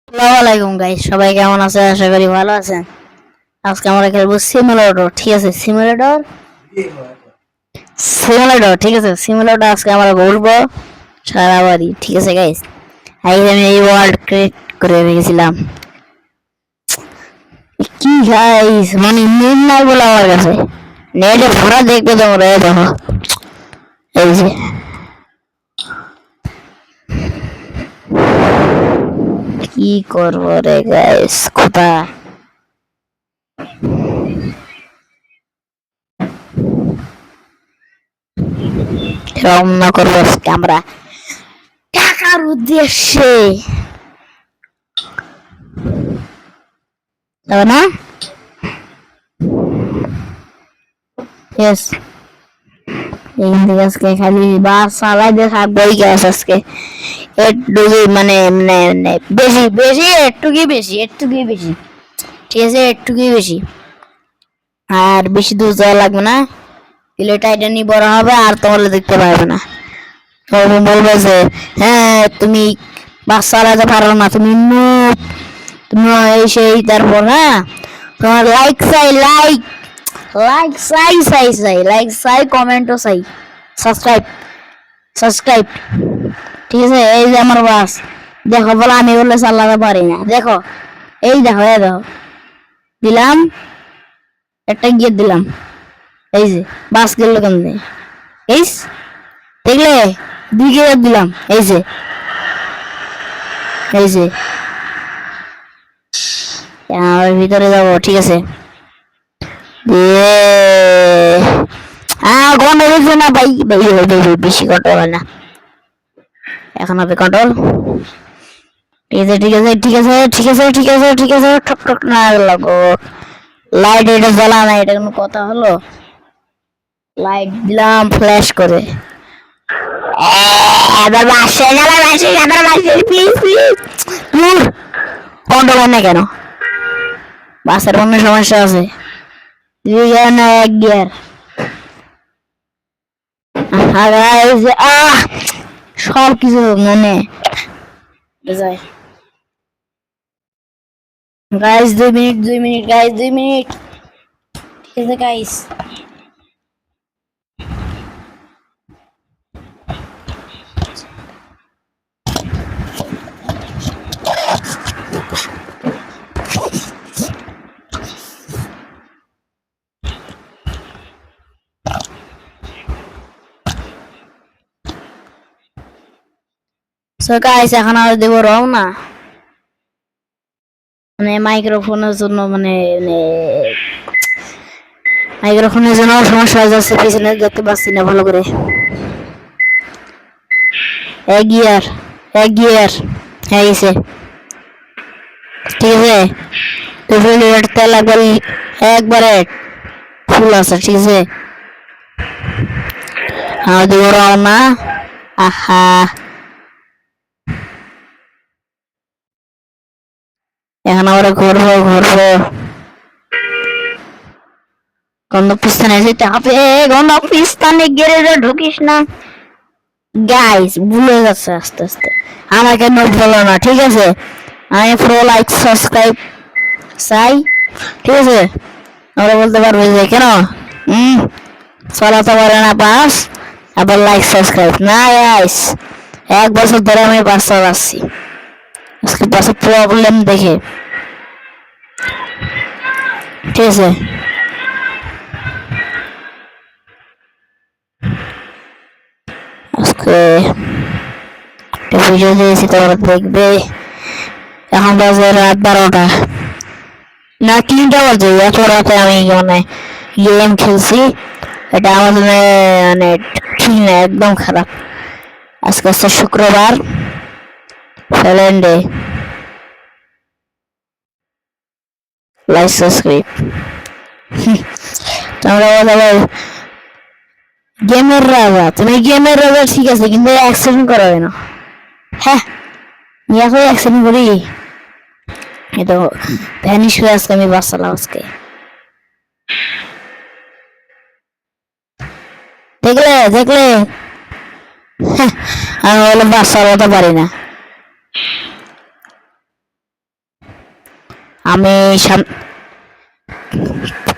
আসসালামু আলাইকুম গাইস, সবাই কেমন আছে? আশা করি ভালো আছেন। আজকে আমরা খেলবো সিমুলেটর। ঠিক আছে, সিমুলেটর সিমুলেটর ঠিক আছে, সিমুলেটর আজকে আমরা ঘুরবো সারা বাড়ি। ঠিক আছে গাইস, আমি এই ওয়ার্ল্ড ক্রিয়েট করে রেখেছিলাম। কি গাইস, মানে নেট নাই বলে আমার কাছে। নেটে ভরা দেখবে তোমরা, এই দেখো, এই যে কি করবো রে গাইস, কোথায় রওনা করবো আজকে আমরা টাকার উদ্দেশ্যে, তবে না? ইয়েস, এখান থেকে আজকে খালি বাস চালাই দিয়ে থাকবো। আজকে একটুকুই মানে মানে মানে বেশি বেশি একটুকুই বেশি, একটুকুই বেশি। ঠিক আছে, একটুকুই বেশি, আর বেশি দূর যাওয়া লাগবে না। প্লেটটা এটা নিয়ে বড় হবে আর তোমরা দেখতে পারবে না। তখন বলবে যে হ্যাঁ তুমি বাস চালাতে পারো না, তুমি noob, তুমি এই সেই। তারপর হ্যাঁ, তোমার লাইক চাই, লাইক লাইক চাই চাই চাই, লাইক চাই, কমেন্টও চাই, সাবস্ক্রাইব সাবস্ক্রাইব। ঠিক আছে, এই যে আমার বাস, দেখো বলে আমি বললে চালাতে পারি না। দেখো, এই দেখো, এই দেখো, দিলাম একটা গিয়ে দিলাম, এই যে বাস গেল কেমনে, এই দেখলে, দুই গিয়ে দিলাম, এই যে এই যে আমার ভিতরে যাবো। ঠিক আছে, গন্ড হয়েছে না ভাই, বেশি কন্ট্রোল হয় না, এখন হবে কন্ট্রোল। ঠিক আছে ঠিক আছে ঠিক আছে ঠিক আছে ঠিক আছে ঠিক আছে, ঠক ঠক না লাগো। লাইট এটা জ্বালা না, এটা কোনো কথা হলো? লাইট দিলাম ফ্ল্যাশ করে। এবার বাসে যাবে, বাসে যাবে, বাসে প্লিজ প্লিজ। দূর, কন্ট্রোল হয় না কেন? বাসের অন্য সমস্যা আছে। দুই গিয়ার না এক গিয়ার? সব কিছু মানে যায়। Guys 2 minute, 2 minute guys, 2 minute. ঠিক আছে গাইস, সো গাইস এখন আর দেব রওনা। মানে মাইক্রোফোনের জন্য মানে মাইক্রোফোনের জন্য সমস্যা হয়ে যাচ্ছে, পিছনে দেখতে পাচ্ছি না ভালো করে। এক গিয়ার, এক গিয়ার হয়ে গেছে। ঠিক আছে, তো তেল একবারে ফুল আছে। ঠিক আছে, আমার দেব রওনা। আহা, এখন আমরা ঘুরবো ঘুরবো। গন্তব্যস্থানে যেতে হবে, গন্তব্যস্থানে গ্যারেজে ঢুকিস না। গাইস ভুলে যাচ্ছে আস্তে আস্তে, আমাকে নোট বলো না। ঠিক আছে, আমি পুরো লাইক সাবস্ক্রাইব চাই। ঠিক আছে, আমরা বলতে পারবো যে কেন চালাতে পারে না বাস, আবার লাইক সাবস্ক্রাইব না। গাইস 1 বছর ধরে আমি বাস চালাচ্ছি, আজকে বাসের প্রবলেম দেখে। ঠিক আছে, আজকে ভিডিও দিয়েছি, তোমরা দেখবে। এখন বাজে রাত 12টা না 3টা বাজে। এত রাতে আমি মানে গেম খেলছি, এটা আমার জন্য মানে ঠিক না, একদম খারাপ। আজকে হচ্ছে শুক্রবার, ফ্যালেন্ডে। Like subscribe. তোমরা বলো গেমের রাজা, তুমি গেমের রাজা, ঠিক আছে, কিন্তু অ্যাক্সিডেন্ট করাবে না। হ্যাঁ, নিয়ে অ্যাক্সিডেন্ট করি, এটা ভ্যানিশ হয়ে আজকে আমি বাঁচালাম। আজকে দেখলে দেখলে, আমি বলে বাস চালাতে পারি না। আমি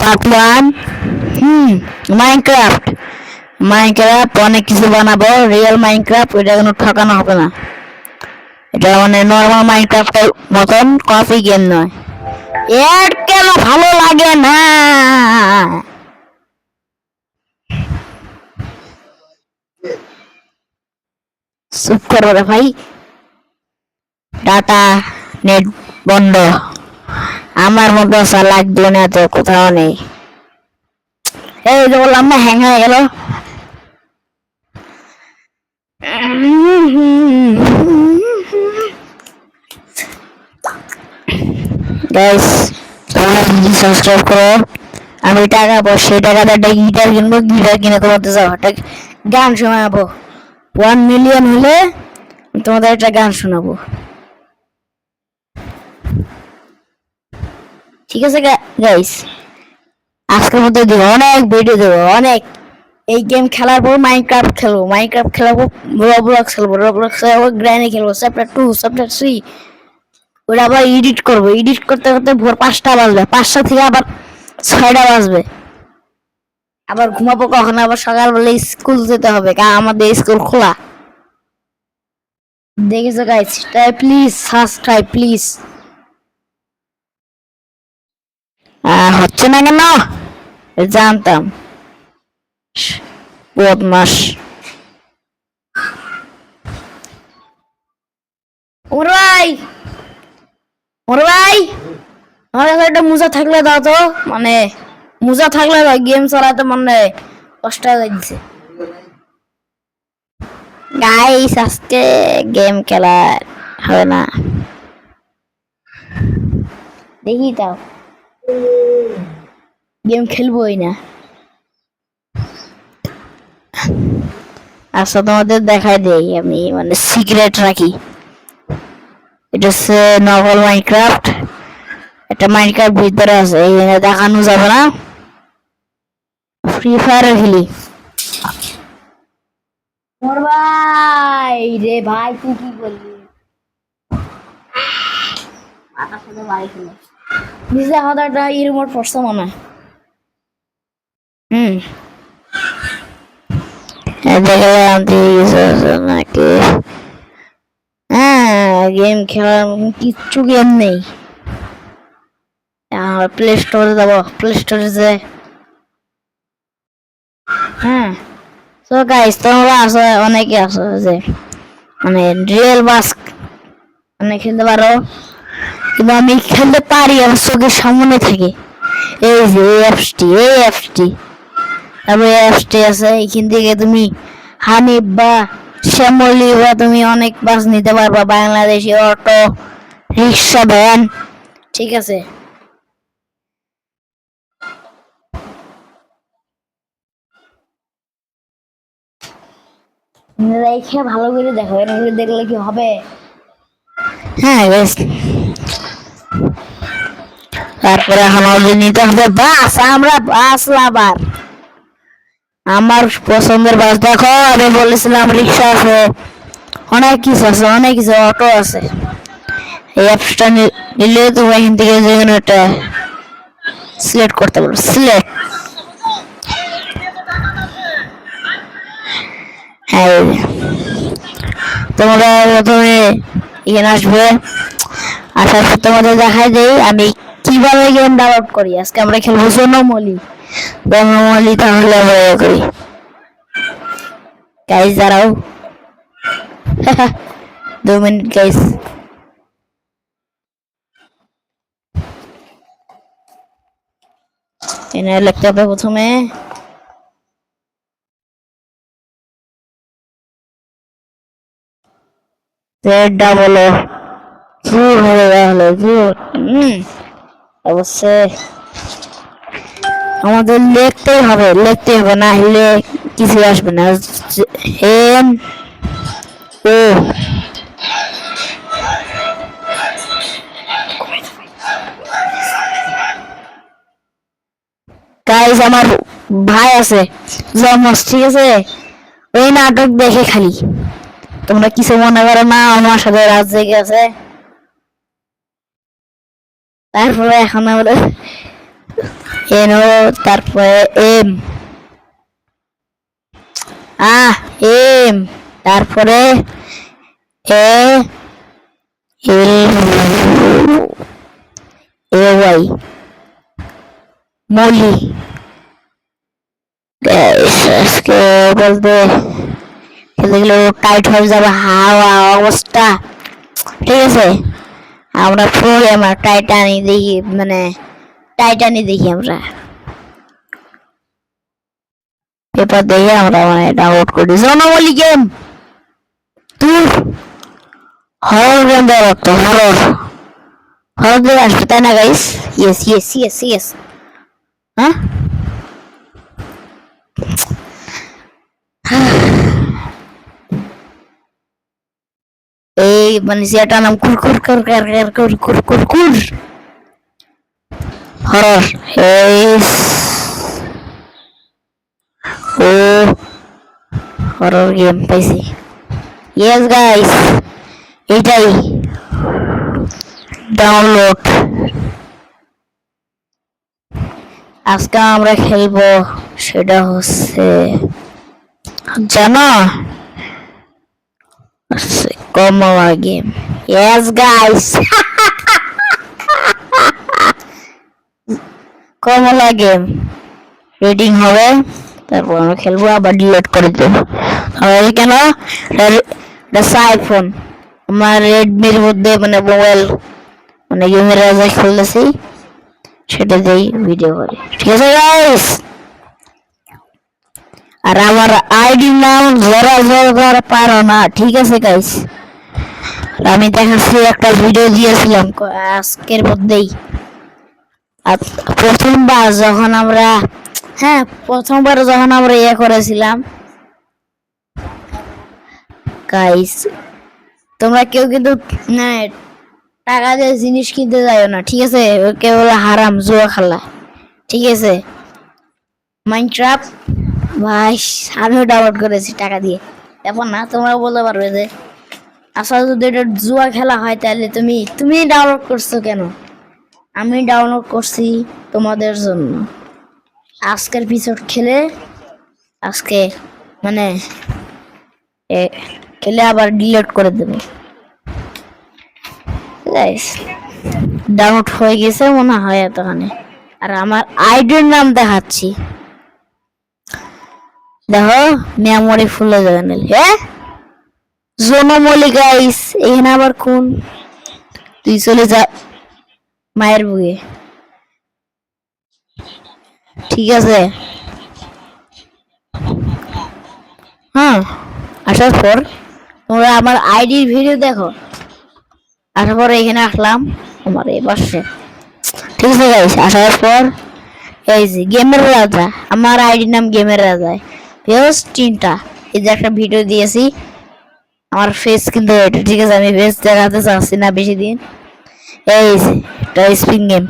পার্ট ওয়ান মাইনক্রাফট মাইনক্রাফট অনেক কিছু বানাবো, রিয়েল মাইনক্রাফট, ওইটা কোনো ঠকানো হবে না। এটা মানে নর্মাল মাইনক্রাফটের মতন কপি গেম নয়। এর কেন ভালো লাগে না? চুপ করো রে ভাই, ডাটা নেট বন্ধ। আমার মতো চালাক দুনিয়া তো কোথাও নেই। এই যে বললাম না, হ্যাং হয়ে গেল। গাইস সাবস্ক্রাইব করো। আমি টাকা পাবো, সেই টাকাটা একটা গিটার কিনবো, গিটার কিনে তোমাদের যাবো একটা গান শোনাবো। 1 মিলিয়ন হলে তোমাদের একটা গান শোনাবো, ঠিক আছে গাইস? আজকের মধ্যে দেবো, অনেক ভিডিও দেবো, অনেক। এই গেম খেলার পর মাইনক্রাফট খেলবো, মাইনক্রাফট খেলাবো, রবলক্স খেলবো, রবলক্স খেলবো, গ্র্যানি খেলবো, চ্যাপ্টার 2, চ্যাপ্টার 3। ওটা আবার এডিট করবো, এডিট করতে করতে ভোর 5টা বাজবে, 5টা থেকে আবার 6টা বাজবে। আবার ঘুমাবো কখন? আবার সকালবেলা স্কুল যেতে হবে, কারণ আমাদের স্কুল খোলা। দেখেছো গাইস? Please subscribe please. হচ্ছে না কেন? জানতাম, বদমাস। ওমর ভাই, ওমর ভাই, আমার কাছে একটা মোজা থাকলে দাও তো, মানে মোজা থাকলে গেম চালাতে মানে কষ্ট হয়ে যাচ্ছে। গাইস আজকে গেম খেলা হবে না, দেখি তাও গেম খেলবোই না। আচ্ছা তোমাদের দেখাই দেই, আমি মানে সিক্রেট রাখি। এটা হচ্ছে নভেল মাইনক্রাফট, এটা মাইনক্রাফট ভিতরে আছে, এখানে দেখানো যাবে না। ফ্রি ফায়ার খেলি। মোর ভাই রে ভাই, তুই কি করলি? মাথার সাথে বাড়ি খেলো, নিজে হাতাটা রিমোট পড়ছে মনে হয়। দেখলাম নাকি। হ্যাঁ, গেম খেলার কিচ্ছু গেম নেই। প্লে স্টোরে যাবো, প্লে স্টোরে যে হ্যাঁ। তো গাইস তোমরা আছো, অনেকে আছো যে মানে রিয়েল বাস্ক মানে খেলতে পারো, কিন্তু আমি খেলতে পারি আমার চোখের সামনে থেকে। এই যে এই অ্যাপসটি তারপরে অ্যাপসটি আছে, এখান থেকে তুমি হানিফ বা শ্যামলি বা তুমি অনেক বাস নিতে পারবা, বাংলাদেশি অটো, রিক্সা, ভ্যান, ঠিক আছে? দেখে ভালো করে দেখো, এরকম করে দেখলে কি হবে? হ্যাঁ বেশ। তারপরে এখন আমাদের নিতে হবে বাস, আমরা বাস লাভার। আমার পছন্দের বাস দেখো, আমি বলেছিলাম রিক্সা আছে, অনেক কিছু আছে, অনেক কিছু, অটো আছে। এই অ্যাপসটা নিলে তুমি এখান থেকে যে কোনো একটা সিলেক্ট করতে পারো, সিলেক্ট। হ্যাঁ, তোমরা প্রথমে এখানে আসবে, আসার পর তোমাদের দেখাই দেই আমি কিভাবে গেম ডাউনলোড করি। আজকে আমরা খেলবো জনমলি, জনমলি। তাহলে আমরা করি গাইস, দাঁড়াও 2 মিনিট গাইস। এনে লিখতে হবে প্রথমে ডাবল অবশ্যই আমাদের লিখতেই হবে, লিখতে হবে, না হলে কিছু আসবে না। এম ও গাইস, আমার ভাই আছে জমস, ঠিক আছে? ওই নাটক দেখে খালি, তোমরা কিছু মনে করো না, আমার সাথে রাত জেগে আছে। তারপরে এখন আমরা এন ও, তারপরে এম, এম, তারপরে এ এল এ ওয়াই, মলি। আজকে বলতে খেলতে গেলে টাইট হয়ে যাবে হাওয়া অবস্থা, ঠিক আছে। আমরা প্রোগ্রামার টাইটানি দেখি, মানে টাইটানি দেখি আমরা, পেপার দেখে আমরা মানে ডাউনলোড করি জনবলি গেম। তুই হরর গেম দেওয়া রাখতো, হরর হরর দিয়ে আসবে তাই না guys? Yes yes yes yes. হ্যাঁ এই মানে সেটার নাম কুরকুর কুর কুর কুর কুর কুর হরর। এই ও হরর গেম পাইছি। ইয়েস গাইস, এইটাই ডাউনলোড। আজকে আমরা খেলবো, সেটা হচ্ছে জানো কমলা গেম। ইয়েস গাইস, কমলা গেম রেডিং হবে, তারপর আমরা খেলবো, আবার ডিলিট করে দেবো। আমাদের কেন আইফোন, আমার রেডমির মধ্যে মানে মোবাইল মানে গেমের রাজা খেলতেছি, সেটা দিয়েই ভিডিও করি, ঠিক আছে গাইস। আর আমার আইডি নাম জরা জরা পারো না, ঠিক আছে গাইস। আমি দেখাচ্ছি, একটা ভিডিও দিয়েছিলাম আজকের মধ্যেই। আর প্রথমবার যখন আমরা, হ্যাঁ প্রথমবার যখন আমরা ইয়ে করেছিলাম গাইস, তোমরা কেউ কিন্তু টাকা দিয়ে জিনিস কিনতে যাও না, ঠিক আছে। কেবল হারাম জুয়া খেলা, ঠিক আছে। মাইনক্রাফট ভাই আমিও ডাউনলোড করেছি টাকা দিয়ে, এখন না তোমরা বলতে পারবে যে আসলে যদি এটা জুয়া খেলা হয় তাহলে তুমি ডাউনলোড করছো কেন? আমি ডাউনলোড করছি তোমাদের জন্য। আজকের এপিসোড খেলে আজকে মানে খেলে আবার ডিলিট করে দেব গাইস। ডাউনলোড হয়ে গেছে মনে হয় এতখানে। আর আমার আইডির নাম দেখাচ্ছি, দেখো মেমোরি ফুল হয়ে যাবে নাহলে। হ্যাঁ জনমলি গাইস, এখানে আবার কোন, তুই চলে যা মায়ের বুকে, ঠিক আছে। হ্যাঁ আসার পর তোমরা আমার আইডির ভিডিও দেখো, আসার পর এখানে আসলাম আমার এই পাশে, ঠিক আছে গাইস। আসার পর এই যে গেমের রাজা, আমার আইডির নাম গেমের রাজা, ফেস তিনটা, এই যে একটা ভিডিও দিয়েছি আমার ফেস কিন্তু এটা, ঠিক আছে। আমি ফেস দেখাতে চাচ্ছি না বেশি দিন। এই যে এটা স্পিন গেম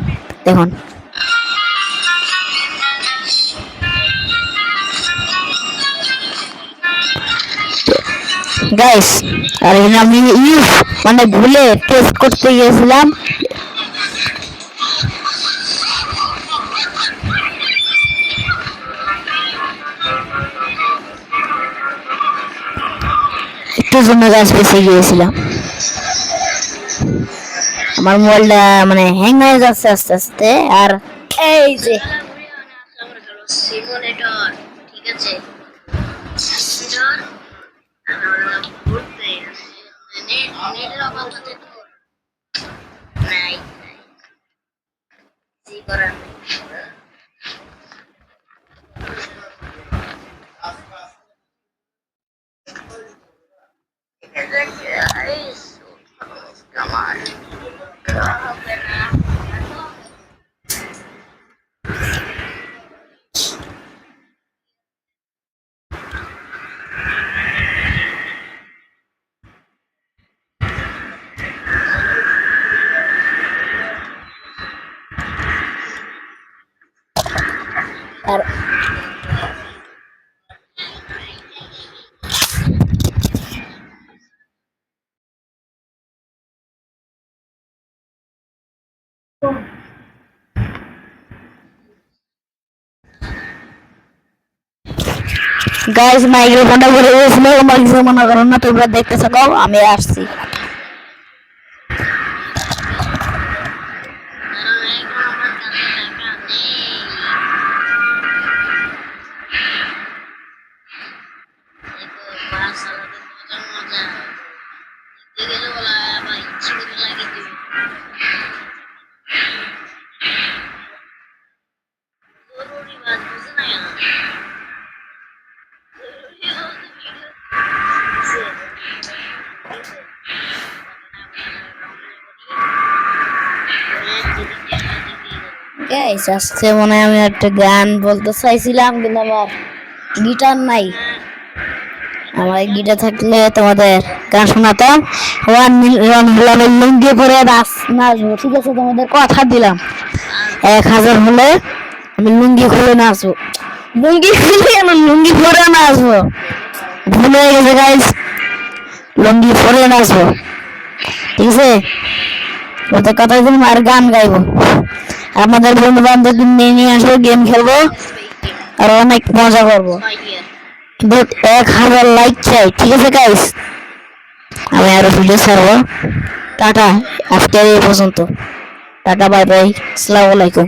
দেখুন গাইস। আর এখানে আমি মানে ভুলে টেস্ট করতে গিয়েছিলাম, একটু জন্য গাছ বেঁচে গিয়েছিলাম। আমার মোবাইলটা মানে হ্যাং হয়ে যাচ্ছে আস্তে আস্তে। আর এই যে সিমুলেটর, ঠিক আছে। নেটের অভাব হতে নাই, কি করার নেই। আর গাইস মাইক্রোফোনটা ঘুরে গেছিল, আমার কিছু মনে করো না, তোমরা দেখতে থাকো, আমি আসছি। গাইস আজকে মনে হয় আমি একটা গান বলতে চাইছিলাম, কিন্তু আমার গিটার নাই। আমার গিটার থাকলে তোমাদের গান শোনাতাম। লুঙ্গি পরে নাচবো, ঠিক আছে? তোমাদের কথা দিলাম, 1000 হলে আমি লুঙ্গি খুলে নাচবো। লুঙ্গি খুলে কেন, লুঙ্গি পরে নাচবো। ভুল হয়ে গেছে গাইস, লুঙ্গি পরে নাচবো, ঠিক আছে? ওদের কথা দিলাম, আর গান গাইবো, আমাদের বন্ধু বান্ধব নিয়ে নিয়ে আসবো, গেম খেলবো, আর অনেক মজা করবো। কিন্তু 1000 লাইক চাই, ঠিক আছে গাইস? আমি আরো ভিডিও ছাড়বো। টাটা, আজকে এই পর্যন্ত। টাটা, বাই বাই, আসসালামু আলাইকুম।